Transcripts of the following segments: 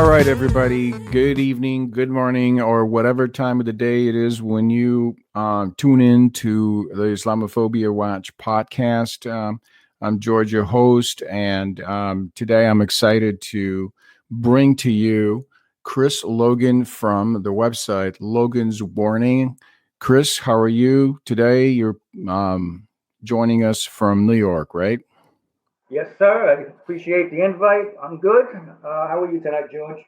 All right, everybody. Good evening, good morning, or whatever time of the day it is when you tune in to the Islamophobia Watch podcast. I'm George, your host, and today I'm excited to bring to you Chris Logan from the website Logan's Warning. Chris, how are you today? You're joining us from New York, right? Yes, sir. I appreciate the invite. I'm good. How are you tonight, George?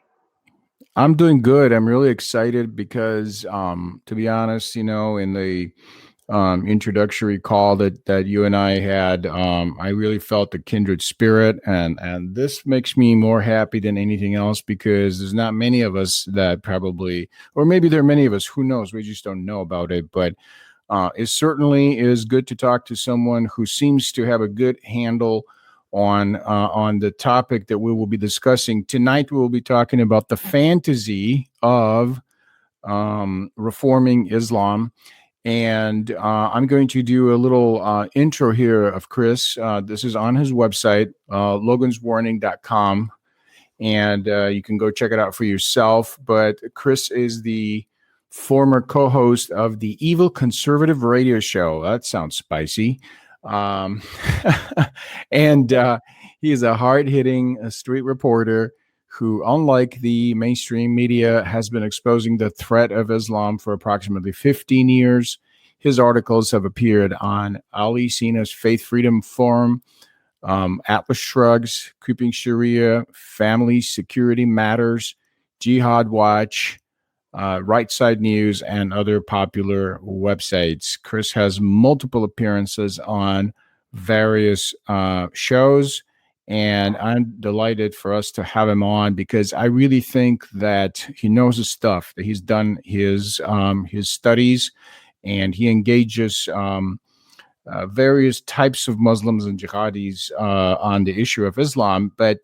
I'm doing good. I'm really excited because, to be honest, in the introductory call that you and I had, I really felt the kindred spirit, and this makes me more happy than anything else because there's not many of us that probably, or maybe there are many of us. Who knows? We just don't know about it, but. It certainly is good to talk to someone who seems to have a good handle on the topic that we will be discussing tonight. We will be talking about the fantasy of reforming Islam, and I'm going to do a little intro here of Chris. This is on his website, loganswarning.com, and you can go check it out for yourself. But Chris is the former co-host of the Evil Conservative Radio Show. That sounds spicy. Um, and he is a hard-hitting street reporter who, unlike the mainstream media, has been exposing the threat of Islam for approximately 15 years. His articles have appeared on Ali Sina's Faith Freedom Forum, Atlas Shrugs, Creeping Sharia, Family Security Matters, Jihad Watch, Right Side News, and other popular websites. Chris has multiple appearances on various shows, and I'm delighted for us to have him on because I really think that he knows his stuff, that he's done his studies, and he engages various types of Muslims and jihadis on the issue of Islam. But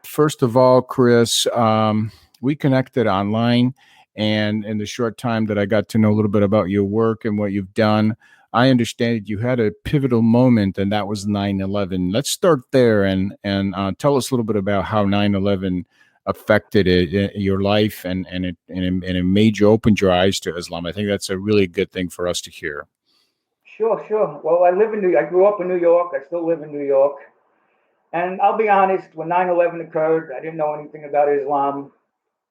first of all, Chris, we connected online, and in the short time that I got to know a little bit about your work and what you've done, I understand you had a pivotal moment, and that was 9/11. Let's start there and tell us a little bit about how 9/11 affected your life and it made you open your eyes to Islam. I think that's a really good thing for us to hear. Sure, sure. Well, I grew up in New York. I still live in New York. And I'll be honest, when 9/11 occurred, I didn't know anything about Islam.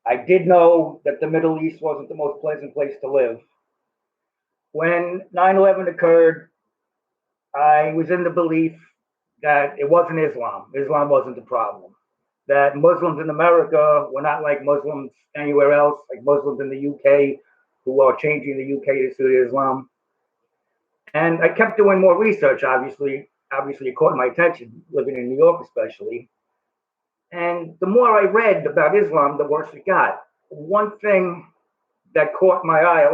I did know that the Middle East wasn't the most pleasant place to live. When 9/11 occurred, I was in the belief that it wasn't Islam. Islam wasn't the problem. That Muslims in America were not like Muslims anywhere else, like Muslims in the UK who are changing the UK to suit Islam. And I kept doing more research, obviously. Obviously, it caught my attention, living in New York especially. And the more I read about Islam, the worse it got. One thing that caught my eye,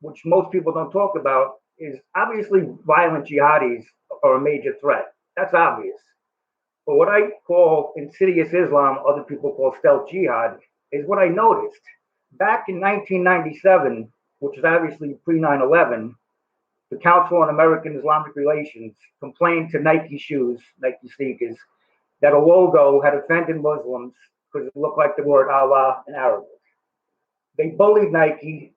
which most people don't talk about, is obviously violent jihadis are a major threat. That's obvious. But what I call insidious Islam, other people call stealth jihad, is what I noticed. Back in 1997, which is obviously pre 9/11, the Council on American Islamic Relations complained to Nike shoes, Nike sneakers, that a logo had offended Muslims because it looked like the word Allah in Arabic. They bullied Nike.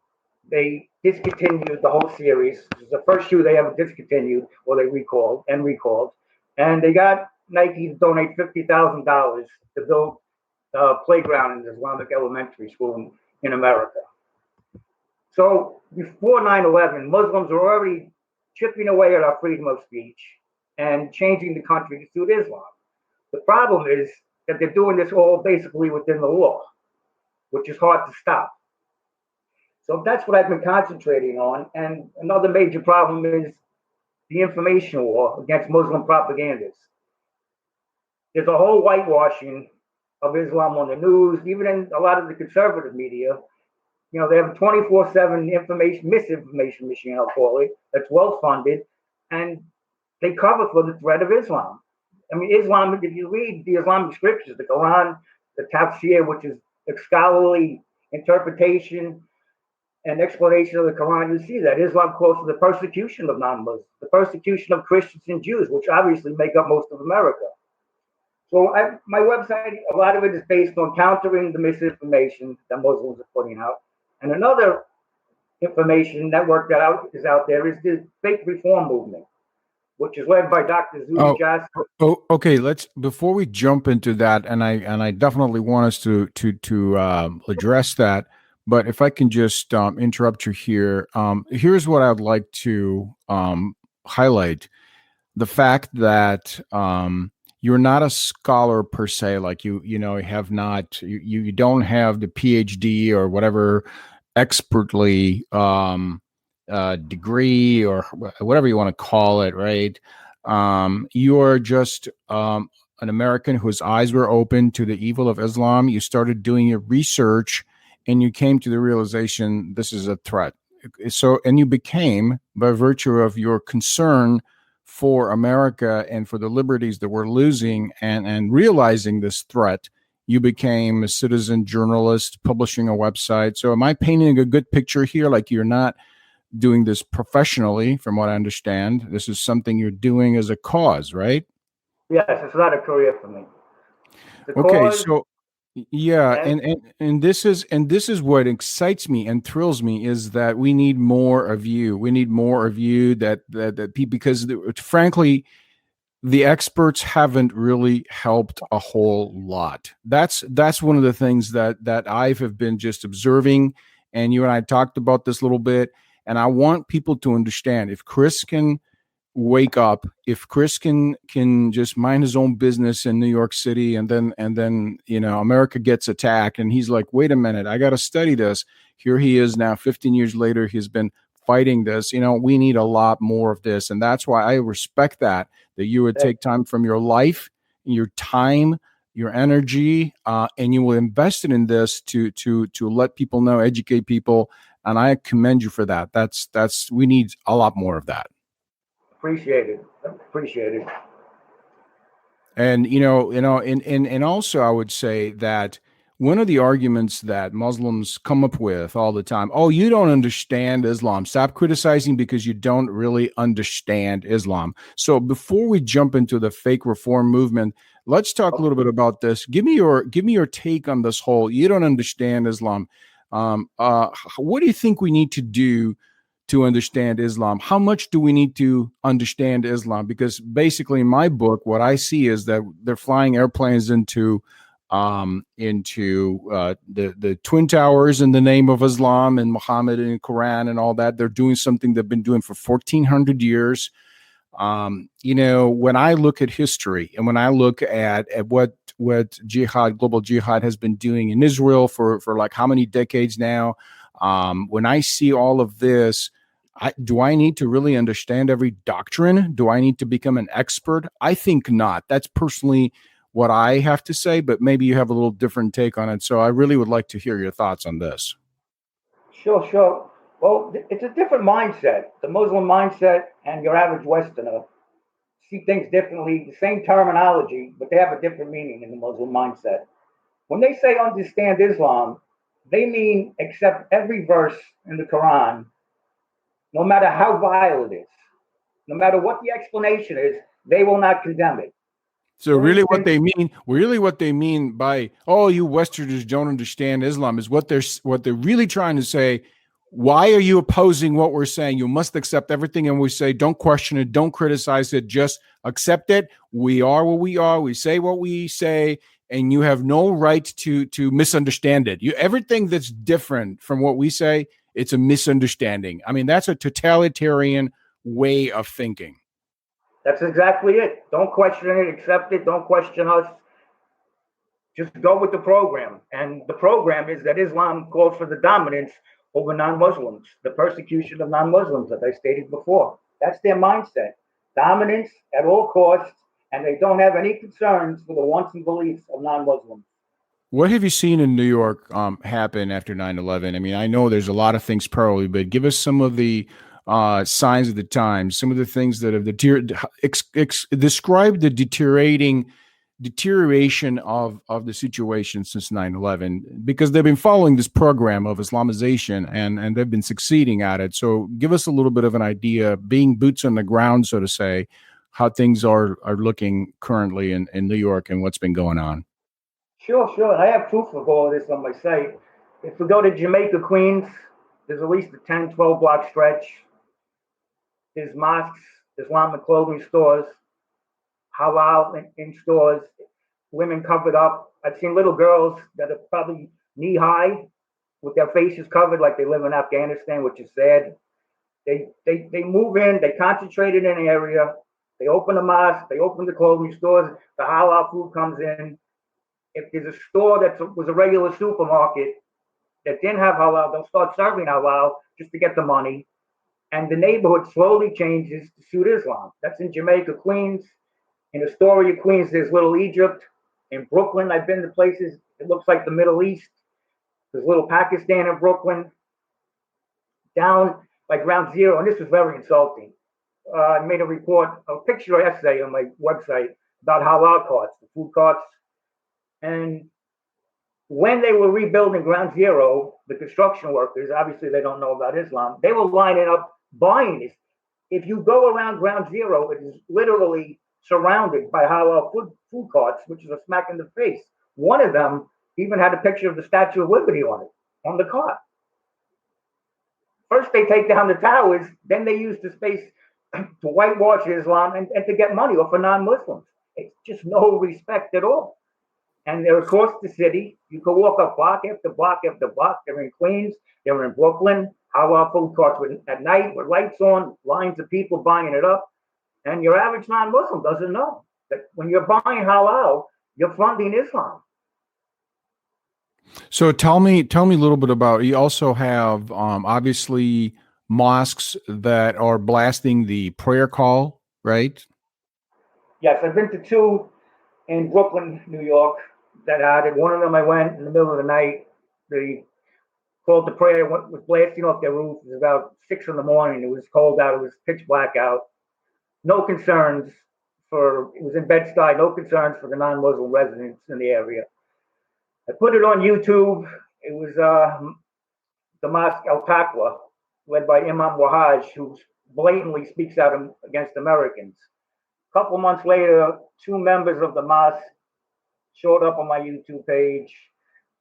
They discontinued the whole series. This is the first shoe they ever discontinued, or they recalled. And they got Nike to donate $50,000 to build a playground in an Islamic elementary school in America. So before 9/11, Muslims were already chipping away at our freedom of speech and changing the country to suit Islam. The problem is that they're doing this all basically within the law, which is hard to stop. So that's what I've been concentrating on. And another major problem is the information war against Muslim propagandists. There's a whole whitewashing of Islam on the news, even in a lot of the conservative media. They have a 24/7 misinformation machine, I'll call it, that's well funded, and they cover for the threat of Islam. I mean, Islam, if you read the Islamic scriptures, the Quran, the Tafsir, which is a scholarly interpretation and explanation of the Quran, you see that Islam calls for the persecution of non-Muslims, the persecution of Christians and Jews, which obviously make up most of America. So my website, a lot of it is based on countering the misinformation that Muslims are putting out. And another information network is out there is the fake reform movement, which is led by Dr. Zuhdi Jasser. Okay. Before we jump into that, and I definitely want us to address that. But if I can just interrupt you here, here's what I'd like to highlight: the fact that you're not a scholar per se, like you don't have the PhD or whatever expertly degree or whatever you want to call it, right? You're just an American whose eyes were open to the evil of Islam. You started doing your research and you came to the realization this is a threat. So, and you became, by virtue of your concern for America and for the liberties that we're losing, and realizing this threat, you became a citizen journalist, publishing a website. So am I painting a good picture here? Like, you're not doing this professionally, from what I understand. This is something you're doing as a cause, right? Yes, it's not a career for me. Okay, so yeah, and this is what excites me and thrills me, is that we need more of you. We need more of you that people, because frankly, the experts haven't really helped a whole lot. That's one of the things that I have been just observing, and you and I talked about this a little bit, and I want people to understand, if Chris can wake up, if Chris can just mind his own business in New York City, and then America gets attacked and he's like, wait a minute, I got to study this. Here he is now 15 years later, he's been fighting this. We need a lot more of this, and that's why I respect that you would take time from your life, your time, your energy, and you will invest it in this to let people know, educate people, and I commend you for that. That's we need a lot more of that. Appreciate it. And and also I would say that one of the arguments that Muslims come up with all the time, oh, you don't understand Islam. Stop criticizing because you don't really understand Islam. So before we jump into the fake reform movement, let's talk a little bit about this. Give me your take on this whole, you don't understand Islam. What do you think we need to do to understand Islam? How much do we need to understand Islam? Because basically in my book, what I see is that they're flying airplanes into the Twin Towers in the name of Islam and Muhammad and Quran and all that. They're doing something they've been doing for 1,400 years. When I look at history and when I look at what jihad, global jihad, has been doing in Israel for like how many decades now, when I see all of this, do I need to really understand every doctrine? Do I need to become an expert? I think not. That's personally what I have to say, but maybe you have a little different take on it. So I really would like to hear your thoughts on this. Sure. Well, it's a different mindset. The Muslim mindset and your average Westerner see things differently, the same terminology, but they have a different meaning in the Muslim mindset. When they say understand Islam, they mean accept every verse in the Quran, no matter how vile it is, no matter what the explanation is, they will not condemn it. So really what they mean by, oh, you Westerners don't understand Islam, is what they're really trying to say. Why are you opposing what we're saying? You must accept everything. And we say, don't question it. Don't criticize it. Just accept it. We are what we are. We say what we say. And you have no right to misunderstand it. Everything that's different from what we say, it's a misunderstanding. I mean, that's a totalitarian way of thinking. That's exactly it. Don't question it, accept it, don't question us. Just go with the program. And the program is that Islam calls for the dominance over non-Muslims, the persecution of non-Muslims, as I stated before. That's their mindset. Dominance at all costs, and they don't have any concerns for the wants and beliefs of non-Muslims. What have you seen in New York happen after 9/11? I mean, I know there's a lot of things probably, but give us some of the signs of the times, some of the things that have described the deterioration of the situation since 9/11, because they've been following this program of Islamization and they've been succeeding at it. So give us a little bit of an idea, being boots on the ground, so to say, how things are looking currently in New York and what's been going on. Sure. I have proof of all of this on my site. If we go to Jamaica, Queens, there's at least a 10, 12 block stretch. There's mosques, Islamic clothing stores, halal in stores, women covered up. I've seen little girls that are probably knee high with their faces covered like they live in Afghanistan, which is sad. They move in, they concentrate in an area, they open a mosque, they open the clothing stores, the halal food comes in. If there's a store that was a regular supermarket that didn't have halal, they'll start serving halal just to get the money. And the neighborhood slowly changes to suit Islam. That's in Jamaica, Queens. In Astoria, Queens, there's Little Egypt. In Brooklyn, I've been to places, it looks like the Middle East. There's Little Pakistan in Brooklyn. Down by Ground Zero, and this was very insulting. I made a picture essay on my website about halal carts, the food carts. And when they were rebuilding Ground Zero, the construction workers, obviously they don't know about Islam, they were lining up buying this. If you go around Ground Zero, it is literally surrounded by halal food carts, which is a smack in the face. One of them even had a picture of the Statue of Liberty on it, on the cart. First, they take down the towers, then they use the space to whitewash Islam and to get money off of non-Muslims. It's just no respect at all. And they're across the city. You can walk up block after block after block. They're in Queens, they're in Brooklyn, halal food carts at night with lights on, lines of people buying it up. And your average non-Muslim doesn't know that when you're buying halal, you're funding Islam. So tell me a little bit about, you also have obviously mosques that are blasting the prayer call, right? Yes, I've been to two in Brooklyn, New York that had it. One of them I went in the middle of the night. They called the prayer, was blasting off their roof. It was about 6 in the morning. It was cold out. It was pitch black out. No concerns it was in Bed-Stuy, no concerns for the non-Muslim residents in the area. I put it on YouTube. It was the Mosque Al Taqwa, led by Imam Wahaj, who blatantly speaks out against Americans. A couple months later, 2 members of the mosque showed up on my YouTube page.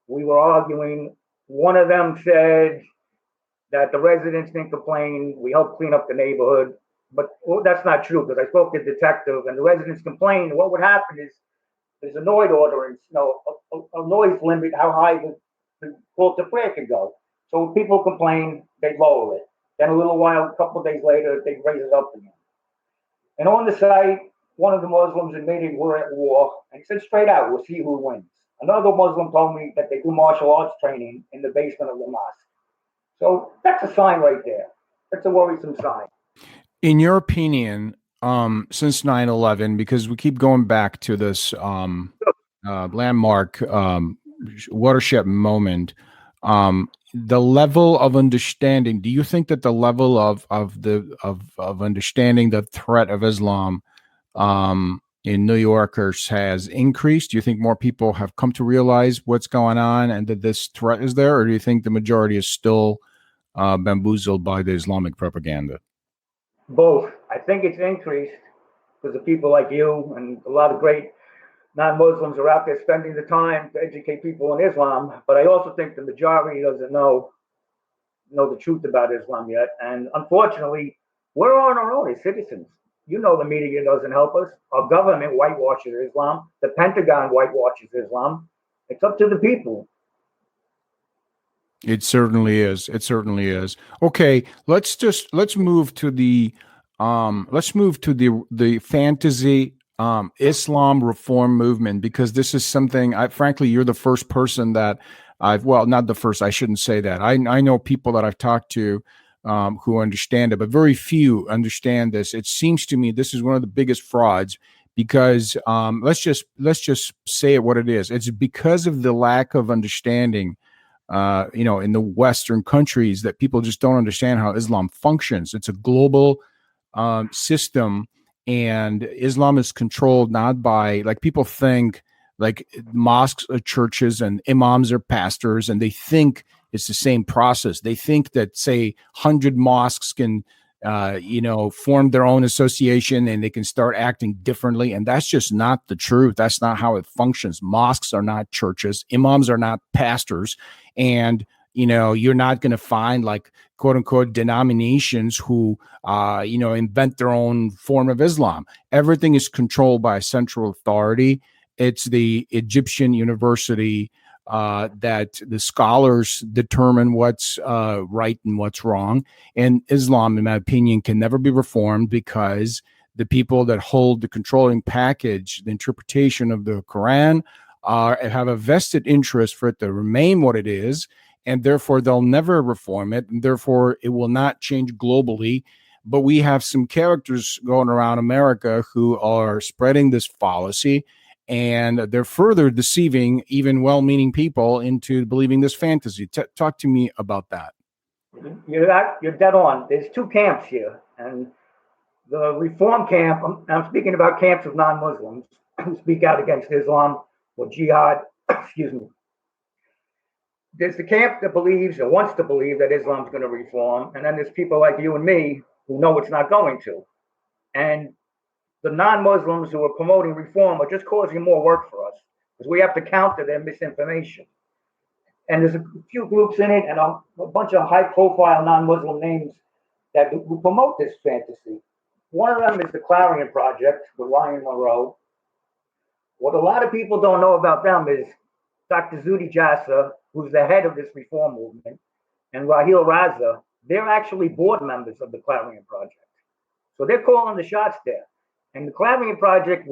We were arguing. One of them said that the residents didn't complain. We helped clean up the neighborhood. But that's not true, because I spoke to the detective and the residents complained. What would happen is there's a noise ordinance, a noise limit, how high the call to prayer can go. So when people complain, they lower it. Then a couple of days later, they raise it up again. And on the site, one of the Muslims admitted we're at war, and he said straight out, we'll see who wins. Another Muslim told me that they do martial arts training in the basement of the mosque. So that's a sign right there. That's a worrisome sign. In your opinion, since 9/11, because we keep going back to this landmark watershed moment, the level of understanding, do you think that the level of understanding the threat of Islam in New Yorkers has increased? Do you think more people have come to realize what's going on and that this threat is there? Or do you think the majority is still bamboozled by the Islamic propaganda? Both. I think it's increased because of people like you and a lot of great non-Muslims are out there spending the time to educate people in Islam. But I also think the majority doesn't know the truth about Islam yet. And unfortunately, we're on our own as citizens. You know, the media doesn't help us. Our government whitewashes Islam. The Pentagon whitewashes Islam. It's up to the people. It certainly is. It certainly is. Okay, let's move to the fantasy Islam reform movement, because this is something frankly, you're the first person that not the first, I shouldn't say that. I know people that I've talked to who understand it, but very few understand this. It seems to me this is one of the biggest frauds because let's just say it what it is. It's because of the lack of understanding in the Western countries that people just don't understand how Islam functions. It's a global system, and Islam is controlled not by, like, people think like mosques are churches and imams are pastors, and they think it's the same process. They think that, say, 100 mosques can form their own association and they can start acting differently. And that's just not the truth. That's not how it functions. Mosques are not churches. Imams are not pastors. And, you're not going to find like quote unquote denominations who, invent their own form of Islam. Everything is controlled by a central authority. It's the Egyptian university that the scholars determine what's right and what's wrong. And Islam, in my opinion, can never be reformed because the people that hold the controlling package, the interpretation of the Quran, have a vested interest for it to remain what it is. And therefore, they'll never reform it. And therefore, it will not change globally. But we have some characters going around America who are spreading this fallacy, and they're further deceiving even well-meaning people into believing this fantasy. Talk to me about that. You're dead on. There's two camps here, and the reform camp, I'm speaking about camps of non-Muslims who speak out against Islam or jihad, excuse me. There's the camp that believes or wants to believe that Islam's going to reform, and then there's people like you and me who know it's not going to. And the non-Muslims who are promoting reform are just causing more work for us because we have to counter their misinformation. And there's a few groups in it and a bunch of high-profile non-Muslim names that who promote this fantasy. One of them is the Clarion Project with Ryan Monroe. What a lot of people don't know about them is Dr. Zuhdi Jasser, who's the head of this reform movement, and Raheel Raza, they're actually board members of the Clarion Project. So they're calling the shots there. And the Clarion Project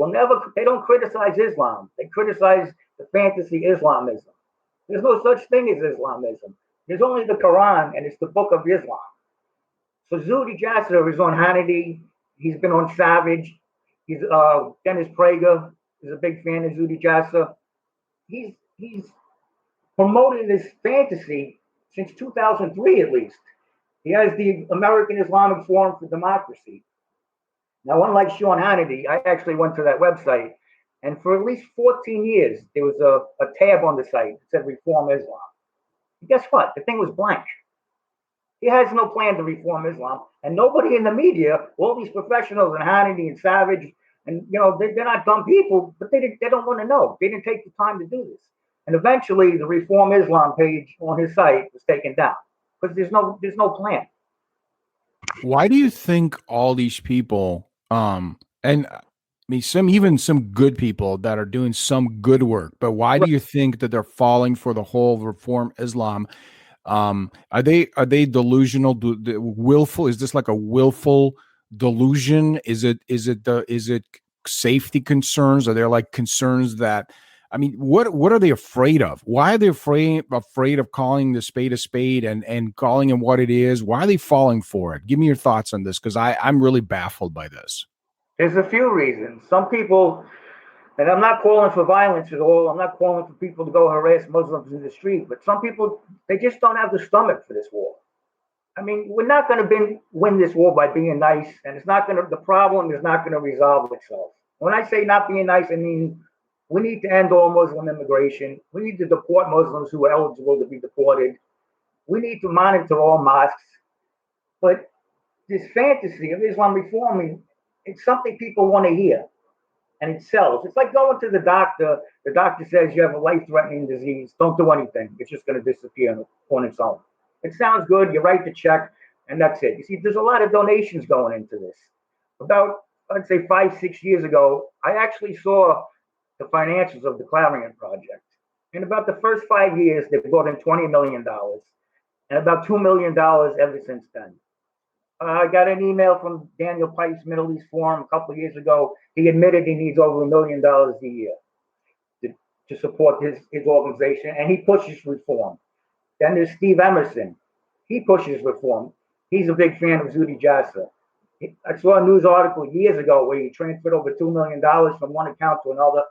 they don't criticize Islam. They criticize the fantasy Islamism. There's no such thing as Islamism. There's only the Quran, and it's the book of Islam. So Zuhdi Jasser is on Hannity. He's been on Savage. Dennis Prager is a big fan of Zuhdi Jasser. He's promoted this fantasy since 2003 at least. He has the American Islamic Forum for Democracy. Now, unlike Sean Hannity, I actually went to that website, and for at least 14 years, there was a tab on the site that said Reform Islam. And guess what? The thing was blank. He has no plan to reform Islam, and nobody in the media, all these professionals and Hannity and Savage, and they're not dumb people, but they don't want to know. They didn't take the time to do this. And eventually, the Reform Islam page on his site was taken down because there's no plan. Why do you think all these people, and I mean, some good people that are doing some good work, but why do you think that they're falling for the whole Reform Islam? Are they delusional? Willful? Is this like a willful delusion? Is it safety concerns? Are there like concerns that? I mean, what are they afraid of? Why are they afraid of calling the spade a spade and calling it what it is? Why are they falling for it? Give me your thoughts on this, because I'm really baffled by this. There's a few reasons. Some people, and I'm not calling for violence at all. I'm not calling for people to go harass Muslims in the street, but some people, they just don't have the stomach for this war. I mean, we're not going to win this war by being nice, and the problem is not going to resolve itself. When I say not being nice, I mean, we need to end all Muslim immigration. We need to deport Muslims who are eligible to be deported. We need to monitor all mosques. But this fantasy of Islam reforming, it's something people want to hear, and it sells. It's like going to the doctor. The doctor says you have a life-threatening disease. Don't do anything. It's just going to disappear on its own. It sounds good. You write the check, and that's it. You see, there's a lot of donations going into this. About, I'd say 5-6 years ago, I actually saw the financials of the Clarion Project. In about the first 5 years, they brought in $20 million, and about $2 million ever since then. I got an email from Daniel Price, Middle East Forum, a couple of years ago. He admitted he needs over $1 million a year to support his organization, and he pushes reform. Then there's Steve Emerson. He pushes reform. He's a big fan of Zuhdi Jasser. I saw a news article years ago where he transferred over $2 million from one account to another.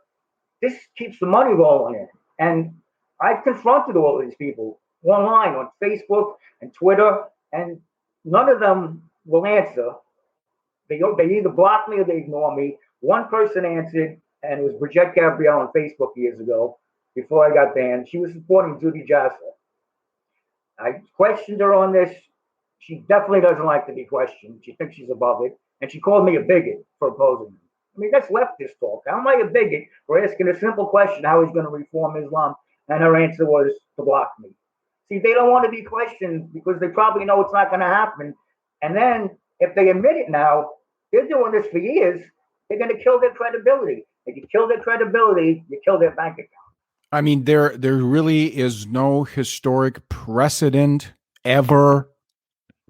This keeps the money rolling in. And I've confronted all of these people online on Facebook and Twitter, and none of them will answer. They either block me or they ignore me. One person answered, and it was Brigitte Gabriel on Facebook years ago, before I got banned. She was supporting Zuhdi Jasser. I questioned her on this. She definitely doesn't like to be questioned. She thinks she's above it. And she called me a bigot for opposing him. I mean, that's leftist talk. How am I a bigot for asking a simple question, how he's going to reform Islam? And her answer was to block me. See, they don't want to be questioned because they probably know it's not going to happen. And then if they admit it now, they're doing this for years, they're going to kill their credibility. If you kill their credibility, you kill their bank account. I mean, there really is no historic precedent ever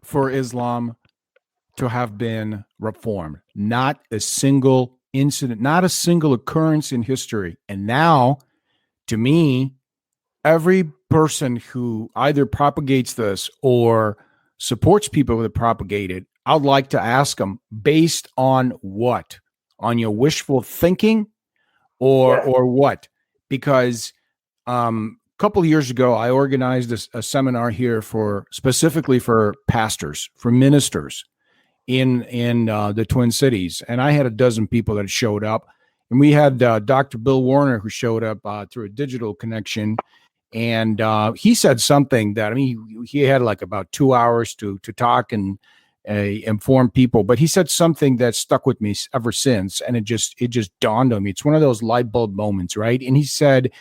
for Islam to have been reformed. Not a single incident, not a single occurrence in history. And now, to me, every person who either propagates this or supports people that propagate it, I'd like to ask them, based on what? On your wishful thinking or what? Because a couple of years ago, I organized a seminar here specifically for pastors, for ministers in the Twin Cities, and I had a dozen people that showed up, and we had Dr. Bill Warner who showed up through a digital connection, and he said something that, I mean, he had like about 2 hours to talk and inform people, but he said something that stuck with me ever since, and it just dawned on me. It's one of those light bulb moments, right? And he said,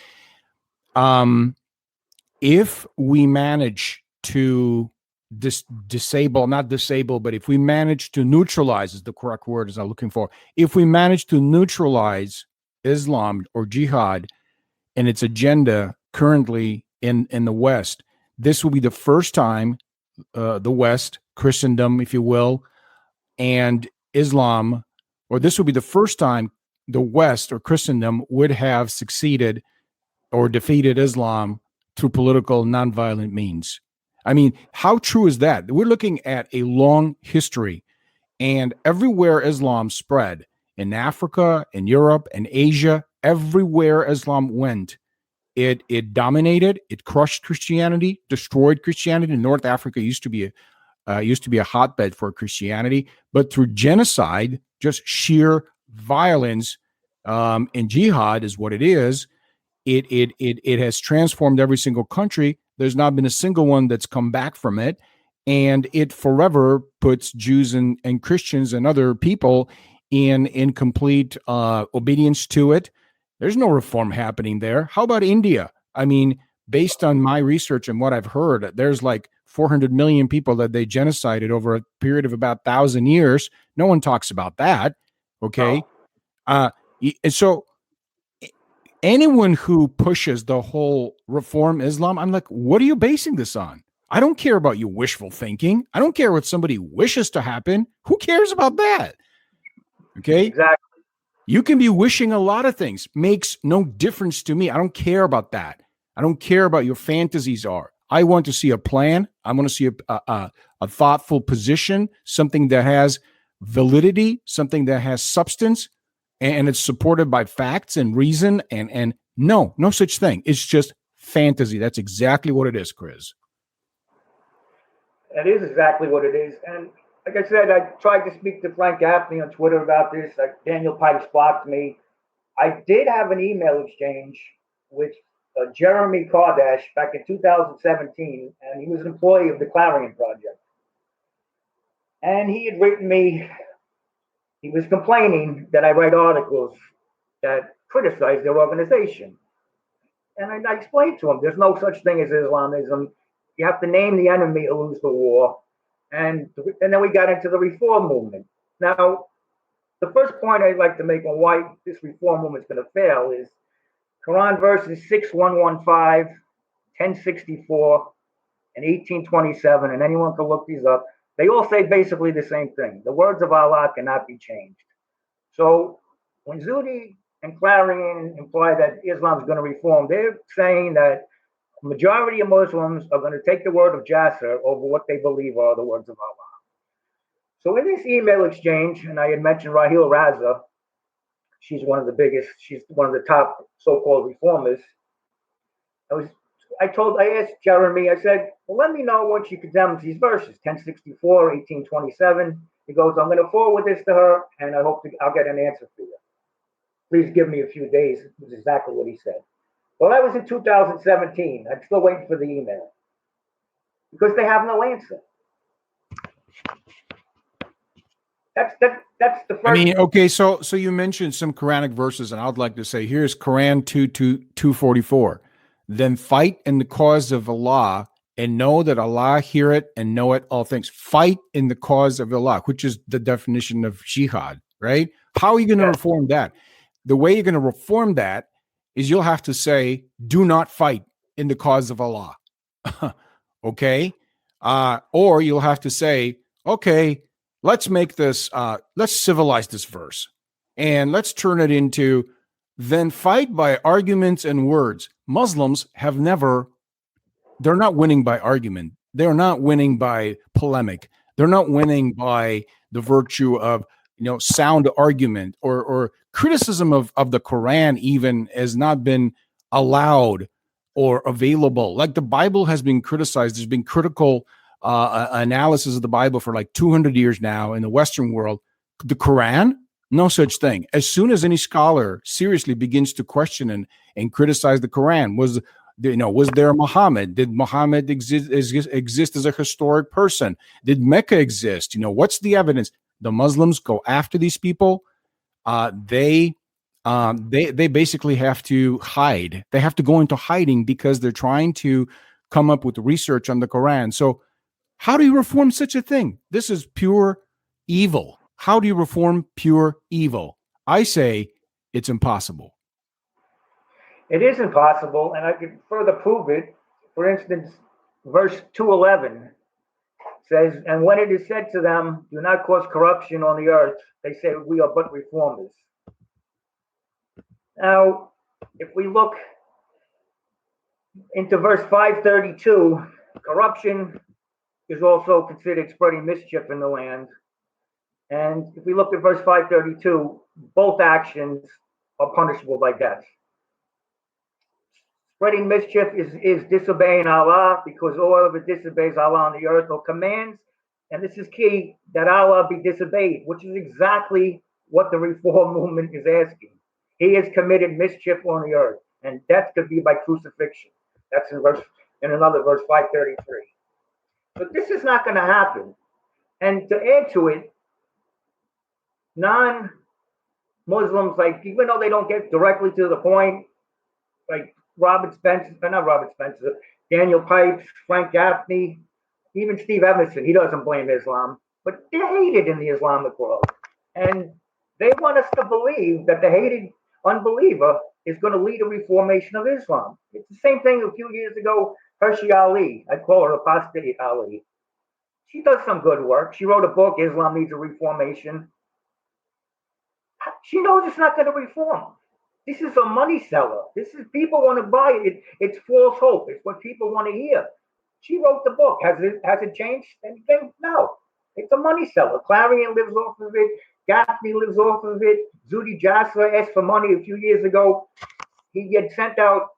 if we manage to not disable, but if we manage to neutralize, is the correct word as I'm looking for, if we manage to neutralize Islam or jihad and its agenda currently in the West, this will be the first time the West, Christendom, if you will, and Islam, or this will be the first time the West or Christendom would have succeeded or defeated Islam through political nonviolent means. I mean, how true is that? We're looking at a long history, and everywhere Islam spread, in Africa, in Europe, in Asia, everywhere Islam went, it dominated, it crushed Christianity, destroyed Christianity. North Africa used to be a hotbed for Christianity, but through genocide, just sheer violence, and jihad is what it is. It has transformed every single country. There's not been a single one that's come back from it. And it forever puts Jews and Christians and other people in complete obedience to it. There's no reform happening there. How about India? I mean, based on my research and what I've heard, there's like 400 million people that they genocided over a period of about 1,000 years. No one talks about that. Okay. And so anyone who pushes the whole reform Islam, I'm like, what are you basing this on? I don't care about your wishful thinking. I don't care what somebody wishes to happen. Who cares about that? Okay. Exactly. You can be wishing a lot of things. Makes no difference to me. I don't care about that. I don't care about your fantasies are. I want to see a plan. I want to see a thoughtful position, something that has validity, something that has substance, and it's supported by facts and reason. And no such thing. It's just fantasy. That's exactly what it is, Chris. That is exactly what it is. And like I said, I tried to speak to Frank Gaffney on Twitter about this. Daniel Pipes blocked me. I did have an email exchange with Jeremy Kardash back in 2017, and he was an employee of the Clarion Project. And he had written me, he was complaining that I write articles that criticize their organization. And I explained to him, there's no such thing as Islamism. You have to name the enemy to lose the war. And then we got into the reform movement. Now, the first point I'd like to make on why this reform movement is going to fail is Quran verses 6115, 1064, and 1827, and anyone can look these up. They all say basically the same thing. The words of Allah cannot be changed. So when Zuhdi and Clarion imply that Islam is going to reform, they're saying that the majority of Muslims are going to take the word of Jasser over what they believe are the words of Allah. So in this email exchange, and I had mentioned Raheel Raza, she's one of the biggest, she's one of the top so-called reformers. I asked Jeremy, I said, well, let me know once you condemn these verses, 1064, 1827. He goes, I'm going to forward this to her, and I hope I'll get an answer for you. Please give me a few days. It was exactly what he said. Well, that was in 2017. I'm still waiting for the email because they have no answer. That's the first. I mean, okay, so you mentioned some Quranic verses, and I'd like to say, here's Quran 2:244. Then fight in the cause of Allah, and know that Allah hear it and know it all things. Fight in the cause of Allah, which is the definition of jihad, right? How are you going to reform that? The way you're going to reform that is you'll have to say, do not fight in the cause of Allah. Okay? Or you'll have to say, okay, let's make this, let's civilize this verse and let's turn it into then fight by arguments and words. Muslims have never, they're not winning by argument. They're not winning by polemic. They're not winning by the virtue of, sound argument or criticism of the Quran even has not been allowed or available. Like the Bible has been criticized. There's been critical analysis of the Bible for like 200 years now in the Western world. The Quran, no such thing. As soon as any scholar seriously begins to question and criticize the Quran, was there Muhammad? Did Muhammad exist as a historic person? Did Mecca exist? What's the evidence? The Muslims go after these people. They basically have to hide. They have to go into hiding because they're trying to come up with research on the Quran. So how do you reform such a thing? This is pure evil. How do you reform pure evil? I say it's impossible. It is impossible, and I can further prove it. For instance, verse 2:11 says, and when it is said to them, do not cause corruption on the earth, they say, we are but reformers. Now, if we look into verse 532, corruption is also considered spreading mischief in the land. And if we look at verse 532, both actions are punishable by death. Spreading mischief is disobeying Allah, because whoever disobeys Allah on the earth or commands, and this is key, that Allah be disobeyed, which is exactly what the reform movement is asking. He has committed mischief on the earth, and death could be by crucifixion. That's in another verse 533. But this is not going to happen. And to add to it, non-Muslims, like, even though they don't get directly to the point, like Daniel Pipes, Frank Gaffney, even Steve Emerson, he doesn't blame Islam, but they're hated in the Islamic world. And they want us to believe that the hated unbeliever is going to lead a reformation of Islam. It's the same thing a few years ago, Hershey Ali, I call her Apostate Ali. She does some good work. She wrote a book, Islam Needs a Reformation. She knows it's not going to reform. This is a money seller. This is, people want to buy it. It's false hope. It's what people want to hear. She wrote the book. Has it changed anything? No. It's a money seller. Clarion lives off of it. Gaffney lives off of it. Zuhdi Jasser asked for money a few years ago. He had sent out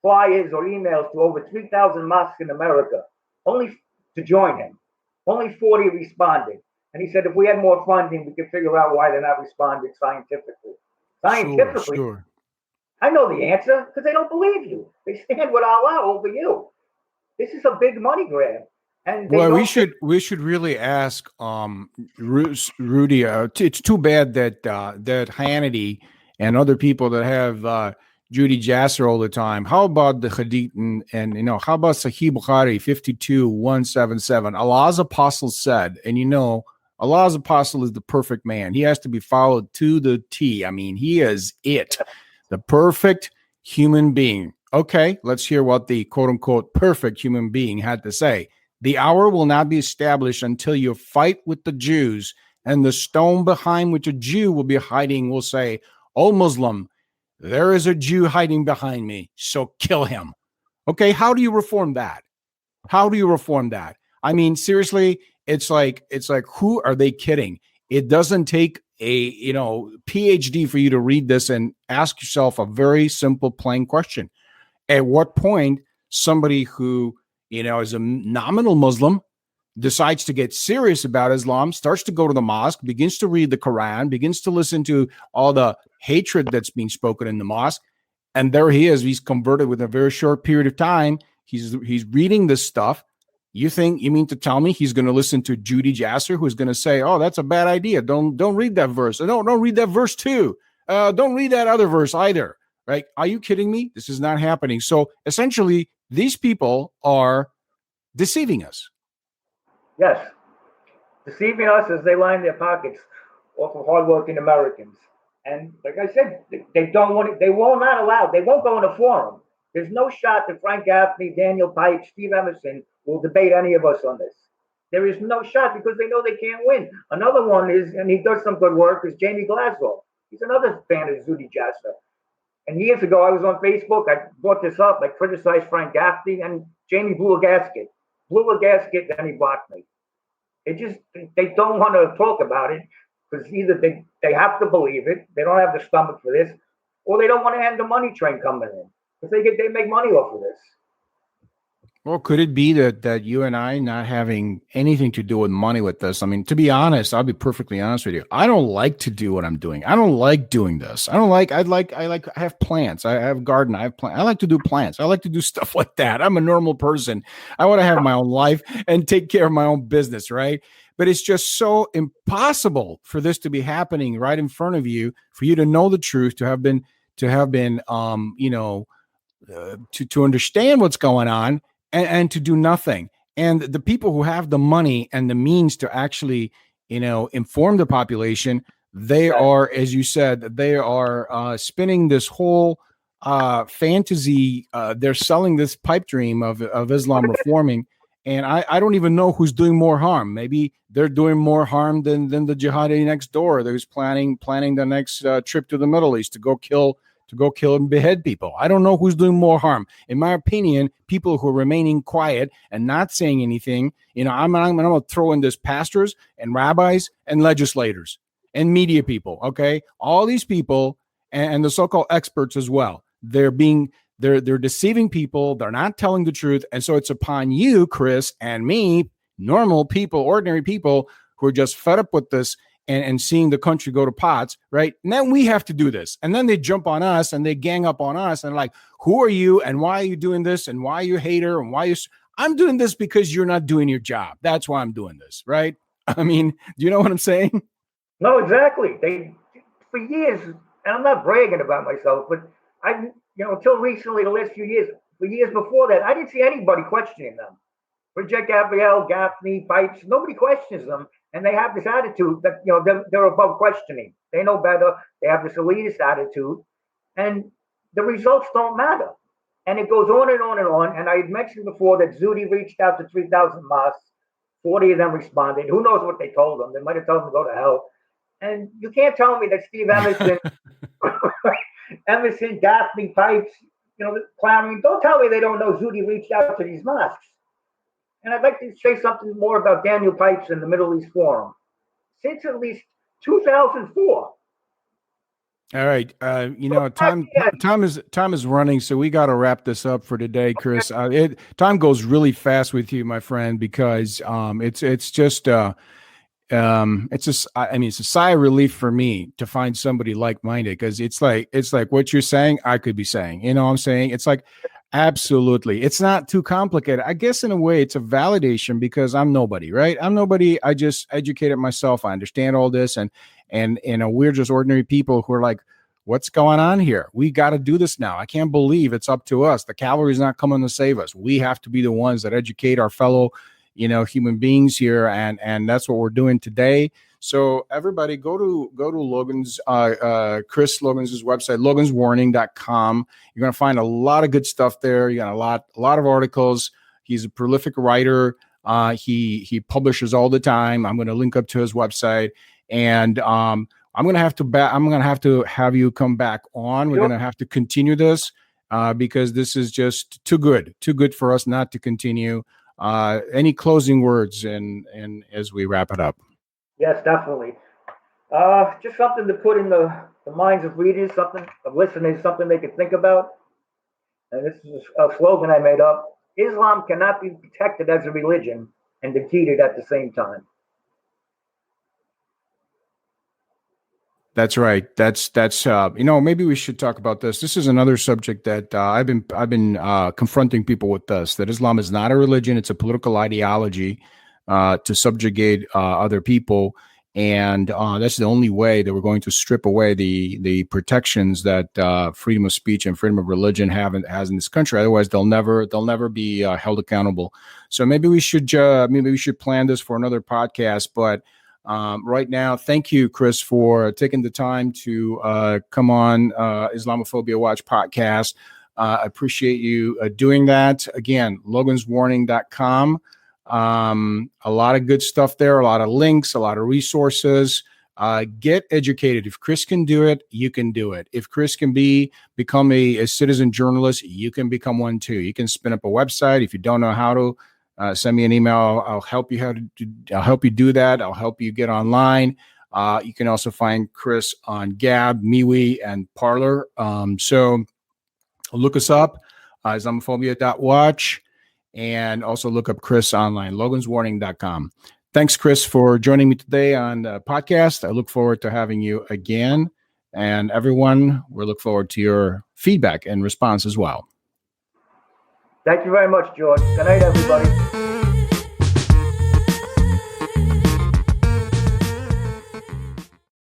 flyers or emails to over 3,000 mosques in America, only to join him. Only 40 responded. And he said, if we had more funding, we could figure out why they're not responding scientifically. Scientifically, sure. I know the answer, because they don't believe you. They stand with Allah over you. This is a big money grab. And we should really ask Rudy. It's too bad that Hannity and other people that have Zuhdi Jasser all the time. How about the Hadith and how about Sahih Bukhari 52:177? Allah's apostle said, and Allah's apostle is the perfect man. He has to be followed to the T. I mean, he is it, the perfect human being. Okay, let's hear what the quote-unquote perfect human being had to say. The hour will not be established until you fight with the Jews, and the stone behind which a Jew will be hiding will say, "O Muslim, there is a Jew hiding behind me, so kill him." Okay, how do you reform that? How do you reform that? I mean, seriously, it's like, who are they kidding? It doesn't take a PhD for you to read this and ask yourself a very simple, plain question. At what point somebody who is a nominal Muslim decides to get serious about Islam, starts to go to the mosque, begins to read the Quran, begins to listen to all the hatred that's being spoken in the mosque, and there he is. He's converted within a very short period of time. He's reading this stuff. You mean to tell me he's going to listen to Judy Jasser, who's going to say, "Oh, that's a bad idea. Don't read that verse. Don't read that verse too. Don't read that other verse either." Right? Are you kidding me? This is not happening. So essentially, these people are deceiving us. Yes, deceiving us as they line their pockets off of hardworking Americans. And like I said, they don't want it. They will not allow. They won't go in a forum. There's no shot that Frank Gaffney, Daniel Pike, Steve Emerson will debate any of us on this. There is no shot because they know they can't win. Another one is, and he does some good work, is Jamie Glasgow. He's another fan of Zudy Jasser. And years ago, I was on Facebook. I brought this up. I criticized Frank Gaffney, and Jamie blew a gasket. Then he blocked me. They don't want to talk about it because either they have to believe it, they don't have the stomach for this, or they don't want to end the money train coming in because they make money off of this. Well, could it be that you and I not having anything to do with money with this? I mean, to be honest, I'll be perfectly honest with you. I don't like to do what I'm doing. I don't like doing this. I have plants. I have garden. I have plants. I like to do plants. I like to do stuff like that. I'm a normal person. I want to have my own life and take care of my own business, right? But it's just so impossible for this to be happening right in front of you, for you to know the truth, to have been, to understand what's going on. And to do nothing. And the people who have the money and the means to actually, inform the population, they are, as you said, they are spinning this whole fantasy. They're selling this pipe dream of Islam reforming. And I don't even know who's doing more harm. Maybe they're doing more harm than the jihadi next door. Who's planning the next trip to the Middle East to go kill and behead people. I don't know who's doing more harm. In my opinion, people who are remaining quiet and not saying anything, I'm going to throw in this pastors and rabbis and legislators and media people, okay? All these people and the so-called experts as well. They're deceiving people. They're not telling the truth. And so it's upon you, Chris, and me, normal people, ordinary people who are just fed up with this and seeing the country go to pots, right? And then we have to do this. And then they jump on us and they gang up on us and like, who are you? And why are you doing this? And why are you a hater? And I'm doing this because you're not doing your job. That's why I'm doing this, right? I mean, do you know what I'm saying? No, exactly. For years, and I'm not bragging about myself, but until recently, the last few years, for years before that, I didn't see anybody questioning them. Bridget Gabrielle, Gaffney, Pipes, nobody questions them. And they have this attitude that, they're above questioning. They know better. They have this elitist attitude. And the results don't matter. And it goes on and on and on. And I had mentioned before that Zudy reached out to 3,000 mosques. 40 of them responded. Who knows what they told them? They might have told them to go to hell. And you can't tell me that Steve Emerson, Gaffney, Pipes, Clarion, don't tell me they don't know Zudy reached out to these mosques. And I'd like to say something more about Daniel Pipes and the Middle East Forum. Since at least 2004. All right. Time is running, so we got to wrap this up for today, Chris. Time goes really fast with you, my friend, because it's a sigh of relief for me to find somebody like-minded, because it's like what you're saying, I could be saying, what I'm saying? It's like, absolutely. It's not too complicated. I guess in a way it's a validation because I'm nobody, right? I'm nobody. I just educated myself. I understand all this. And we're just ordinary people who are like, what's going on here? We got to do this now. I can't believe it's up to us. The cavalry's not coming to save us. We have to be the ones that educate our fellow, human beings here. And that's what we're doing today. So everybody go to Logan's, Chris Logan's website, loganswarning.com. You're going to find a lot of good stuff there. You got a lot of articles. He's a prolific writer. He publishes all the time. I'm going to link up to his website, and I'm going to have to have you come back on. We're going to have to continue this because this is just too good for us not to continue. Any closing words and as we wrap it up? Yes, definitely. Just something to put in the minds of readers, something of listeners, something they could think about. And this is a slogan I made up. Islam cannot be protected as a religion and defeated at the same time. That's right. That's maybe we should talk about this. This is another subject that I've been confronting people with this, that Islam is not a religion, it's a political ideology to subjugate other people. And that's the only way that we're going to strip away the protections that freedom of speech and freedom of religion has in this country. Otherwise, they'll never be held accountable. So maybe we should plan this for another podcast. But right now, thank you, Chris, for taking the time to come on Islamophobia Watch podcast. I appreciate you doing that. Again, loganswarning.com. A lot of good stuff there, a lot of links, a lot of resources. Get educated. If Chris can do it, you can do it. If Chris can become a citizen journalist, you can become one too. You can spin up a website. If you don't know how to, send me an email. I'll help you I'll help you do that. I'll help you get online. You can also find Chris on Gab, MeWe, and Parler. So look us up, Islamophobia.watch. And also look up Chris online, loganswarning.com. Thanks, Chris, for joining me today on the podcast. I look forward to having you again. And everyone, we look forward to your feedback and response as well. Thank you very much, George. Good night, everybody.